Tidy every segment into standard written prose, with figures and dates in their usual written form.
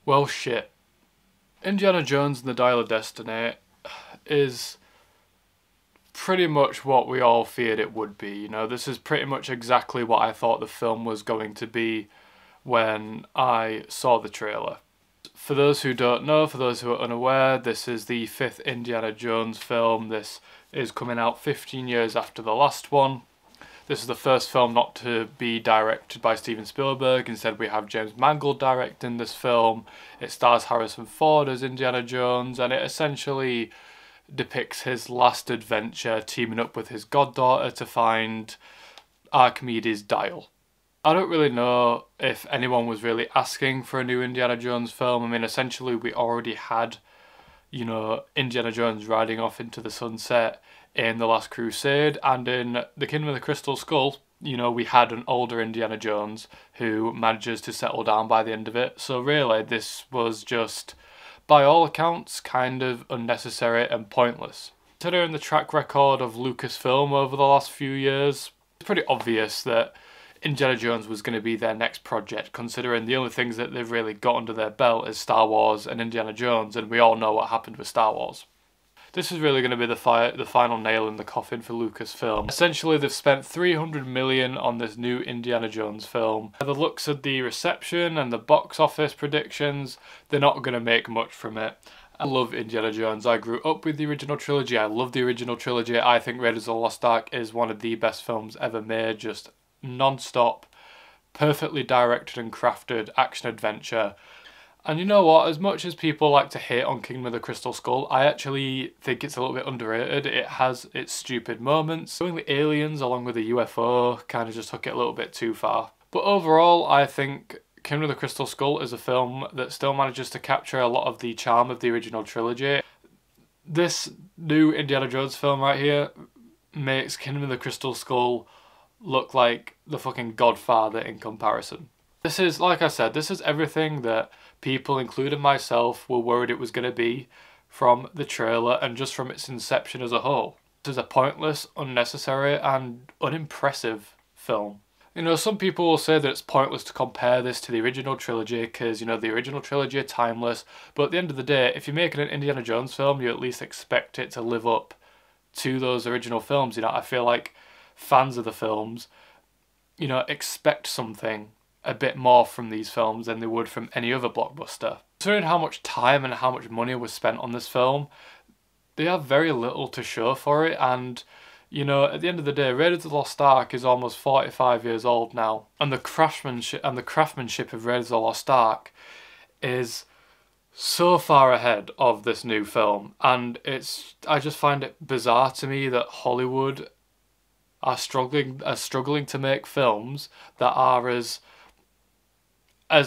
Well, shit. Indiana Jones and the Dial of Destiny is pretty much what we all feared it would be. This is pretty much exactly what I thought the film was going to be when I saw the trailer. For those who don't know, for those who are unaware, this is the fifth Indiana Jones film. This is coming out 15 years after the last one. This is the first film not to be directed by Steven Spielberg. Instead, we have James Mangold directing this film. It stars Harrison Ford as Indiana Jones, and it essentially depicts his last adventure teaming up with his goddaughter to find Archimedes' dial. I don't really know if anyone was really asking for a new Indiana Jones film. I mean, essentially we already had, Indiana Jones riding off into the sunset in The Last Crusade, and in The Kingdom of the Crystal Skull, we had an older Indiana Jones who manages to settle down by the end of it. So really, this was just, by all accounts, kind of unnecessary and pointless. Considering the track record of Lucasfilm over the last few years, it's pretty obvious that Indiana Jones was going to be their next project, considering the only things that they've really got under their belt is Star Wars and Indiana Jones, and we all know what happened with Star Wars. This is really going to be the final nail in the coffin for Lucasfilm. Essentially, they've spent $300 million on this new Indiana Jones film. By the looks of the reception and the box office predictions, they're not going to make much from it. I love Indiana Jones. I grew up with the original trilogy. I love the original trilogy. I think Raiders of the Lost Ark is one of the best films ever made. Just non-stop, perfectly directed and crafted action adventure. And you know what, as much as people like to hate on Kingdom of the Crystal Skull, I actually think it's a little bit underrated. It has its stupid moments. Doing the aliens along with the UFO kind of just took it a little bit too far. But overall, I think Kingdom of the Crystal Skull is a film that still manages to capture a lot of the charm of the original trilogy. This new Indiana Jones film right here makes Kingdom of the Crystal Skull look like the fucking Godfather in comparison. This is, like I said, this is everything that people, including myself, were worried it was going to be from the trailer and just from its inception as a whole. This is a pointless, unnecessary and unimpressive film. Some people will say that it's pointless to compare this to the original trilogy because, the original trilogy are timeless, but at the end of the day, if you're making an Indiana Jones film, you at least expect it to live up to those original films. I feel like fans of the films, expect something a bit more from these films than they would from any other blockbuster. Considering how much time and how much money was spent on this film, they have very little to show for it, and at the end of the day, Raiders of the Lost Ark is almost 45 years old now, and the craftsmanship of Raiders of the Lost Ark is so far ahead of this new film, and I just find it bizarre to me that Hollywood are struggling to make films that are as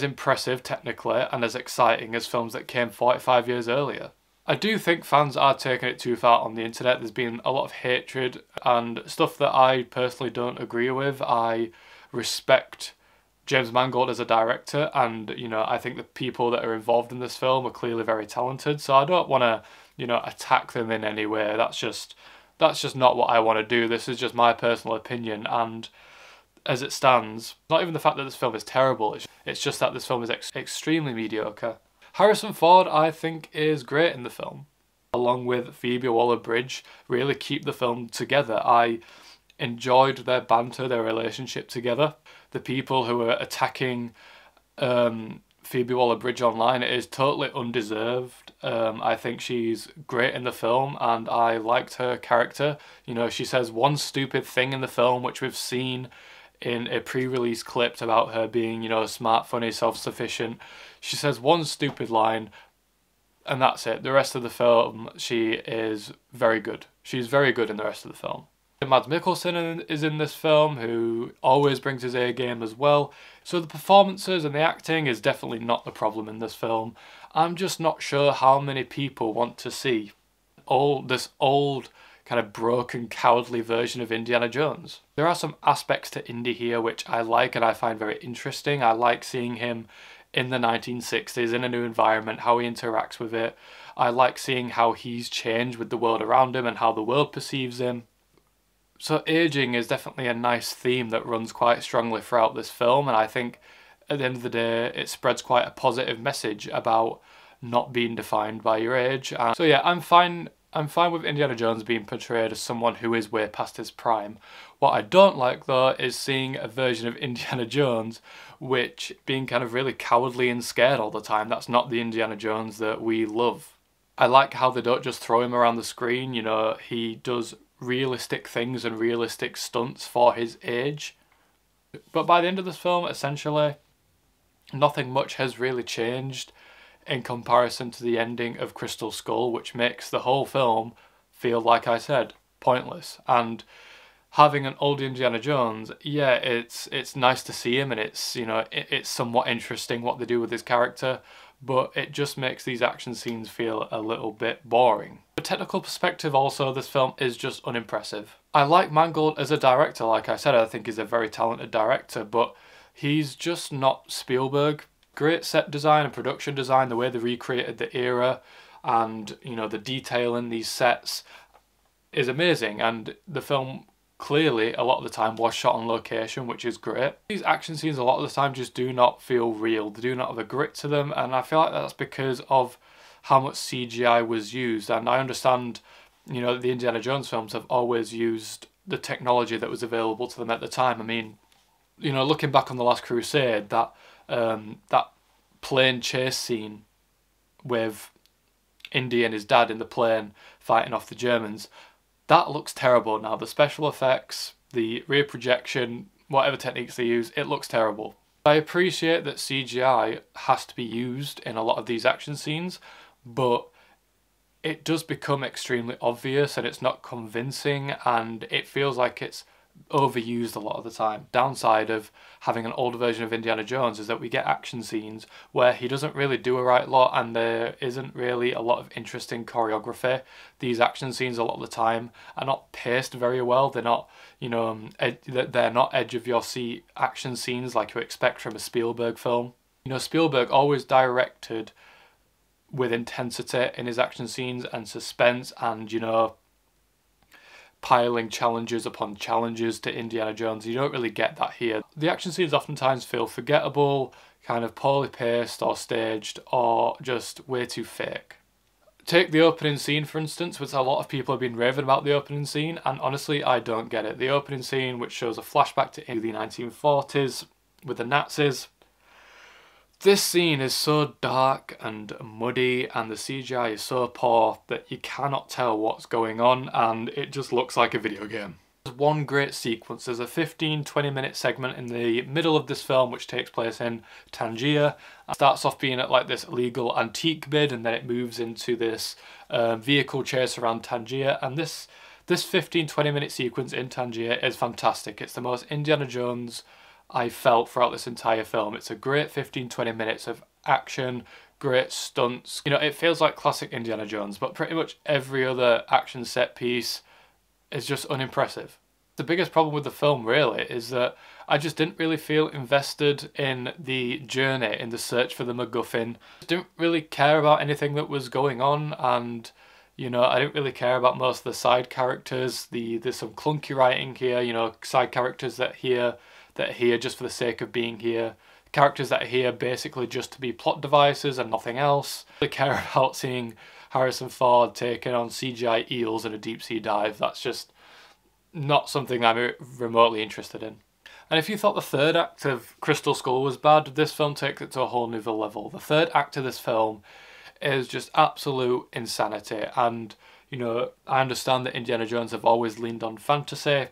impressive technically and as exciting as films that came 45 years earlier. I do think fans are taking it too far on the internet. There's been a lot of hatred and stuff that I personally don't agree with. I respect James Mangold as a director, and I think the people that are involved in this film are clearly very talented, so I don't want to attack them in any way. That's just not what I want to do. This is just my personal opinion, and as it stands, not even the fact that this film is terrible, it's just that this film is extremely mediocre. Harrison Ford, I think, is great in the film. Along with Phoebe Waller-Bridge, really keep the film together. I enjoyed their banter, their relationship together. The people who are attacking Phoebe Waller-Bridge online, it is totally undeserved. I think she's great in the film, and I liked her character. She says one stupid thing in the film, which we've seen in a pre-release clip about her being, smart, funny, self-sufficient. She says one stupid line, and that's it. The rest of the film, she is very good. She's very good in the rest of the film. Mads Mikkelsen is in this film, who always brings his A game as well. So the performances and the acting is definitely not the problem in this film. I'm just not sure how many people want to see this old kind of broken, cowardly version of Indiana Jones. There are some aspects to Indy here which I like and I find very interesting. I like seeing him in the 1960s in a new environment, how he interacts with it. I like seeing how he's changed with the world around him and how the world perceives him. So aging is definitely a nice theme that runs quite strongly throughout this film, and I think at the end of the day, it spreads quite a positive message about not being defined by your age. And so yeah, I'm fine with Indiana Jones being portrayed as someone who is way past his prime. What I don't like though is seeing a version of Indiana Jones which being kind of really cowardly and scared all the time. That's not the Indiana Jones that we love. I like how they don't just throw him around the screen, you know, he does realistic things and realistic stunts for his age. But by the end of this film, essentially, nothing much has really changed in comparison to the ending of Crystal Skull, which makes the whole film feel, like I said, pointless. And having an old Indiana Jones, yeah, it's nice to see him, and it's, you know, it's somewhat interesting what they do with his character, but it just makes these action scenes feel a little bit boring. From a technical perspective also, this film is just unimpressive. I like Mangold as a director, like I said, I think he's a very talented director, but he's just not Spielberg. Great set design and production design, the way they recreated the era, and, you know, the detail in these sets is amazing, and the film clearly a lot of the time was shot on location, which is great. These action scenes a lot of the time just do not feel real. They do not have a grit to them, and I feel like that's because of how much CGI was used. And I understand, you know, the Indiana Jones films have always used the technology that was available to them at the time. I mean, you know, looking back on The Last Crusade, that plane chase scene with Indy and his dad in the plane fighting off the Germans, that looks terrible now. The special effects, the rear projection, whatever techniques they use, it looks terrible. I appreciate that CGI has to be used in a lot of these action scenes, but it does become extremely obvious and it's not convincing, and it feels like it's overused a lot of the time. Downside of having an older version of Indiana Jones is that we get action scenes where he doesn't really do a right lot, and there isn't really a lot of interesting choreography. These action scenes a lot of the time are not paced very well. They're not, you know, they're not edge of your seat action scenes like you expect from a Spielberg film. You know, Spielberg always directed with intensity in his action scenes and suspense, and, you know, piling challenges upon challenges to Indiana Jones. You don't really get that here. The action scenes oftentimes feel forgettable, kind of poorly paced or staged, or just way too fake. Take the opening scene, for instance, which a lot of people have been raving about the opening scene, and honestly, I don't get it. The opening scene, which shows a flashback to the 1940s with the Nazis, this scene is so dark and muddy, and the CGI is so poor that you cannot tell what's going on, and it just looks like a video game. There's one great sequence. There's a 15-20 minute segment in the middle of this film which takes place in Tangier. It starts off being at like this illegal antique bid, and then it moves into this vehicle chase around Tangier, and this 15-20 minute sequence in Tangier is fantastic. It's the most Indiana Jones I felt throughout this entire film. It's a great 15-20 minutes of action, great stunts. You know, it feels like classic Indiana Jones, but pretty much every other action set piece is just unimpressive. The biggest problem with the film really is that I just didn't really feel invested in the journey, in the search for the MacGuffin. I didn't really care about anything that was going on, and, you know, I didn't really care about most of the side characters. There's some clunky writing here, you know, side characters that are here just for the sake of being here. Characters that are here basically just to be plot devices and nothing else. I really care about seeing Harrison Ford taking on CGI eels in a deep sea dive. That's just not something I'm remotely interested in. And if you thought the third act of Crystal Skull was bad, this film takes it to a whole new level. The third act of this film is just absolute insanity, and, you know, I understand that Indiana Jones have always leaned on fantasy,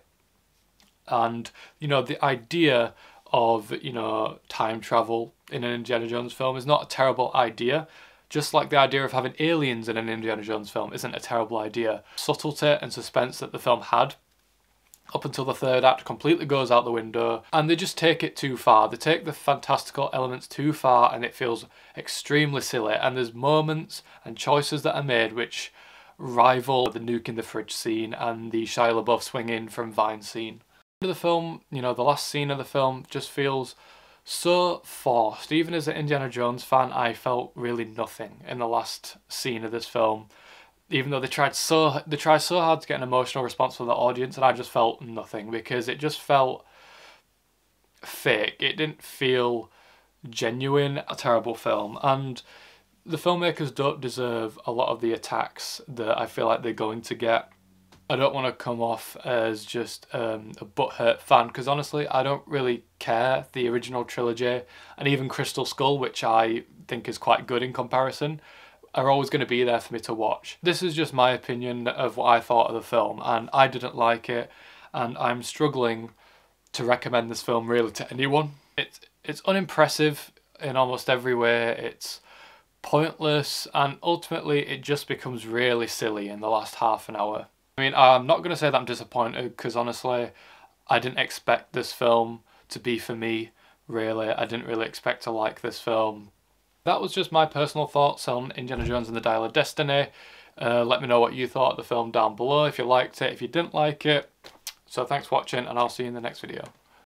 and, you know, the idea of, you know, time travel in an Indiana Jones film is not a terrible idea. Just like the idea of having aliens in an Indiana Jones film isn't a terrible idea. Subtlety and suspense that the film had up until the third act completely goes out the window, and they just take it too far. They take the fantastical elements too far, and it feels extremely silly, and there's moments and choices that are made which rival the nuke in the fridge scene and the Shia LaBeouf swinging from Vine scene. The film, you know, the last scene of the film just feels so forced. Even as an Indiana Jones fan, I felt really nothing in the last scene of this film. Even though they tried so hard to get an emotional response from the audience, and I just felt nothing because it just felt fake. It didn't feel genuine, a terrible film. And the filmmakers don't deserve a lot of the attacks that I feel like they're going to get. I don't want to come off as just a butthurt fan, because honestly I don't really care. The original trilogy and even Crystal Skull, which I think is quite good in comparison, are always going to be there for me to watch. This is just my opinion of what I thought of the film, and I didn't like it, and I'm struggling to recommend this film really to anyone. It's unimpressive in almost every way. It's pointless, and ultimately it just becomes really silly in the last half an hour. I mean, I'm not going to say that I'm disappointed, because honestly I didn't expect this film to be for me, really. I didn't really expect to like this film. That was just my personal thoughts on Indiana Jones and the Dial of Destiny. Let me know what you thought of the film down below, if you liked it, if you didn't like it. So thanks for watching, and I'll see you in the next video.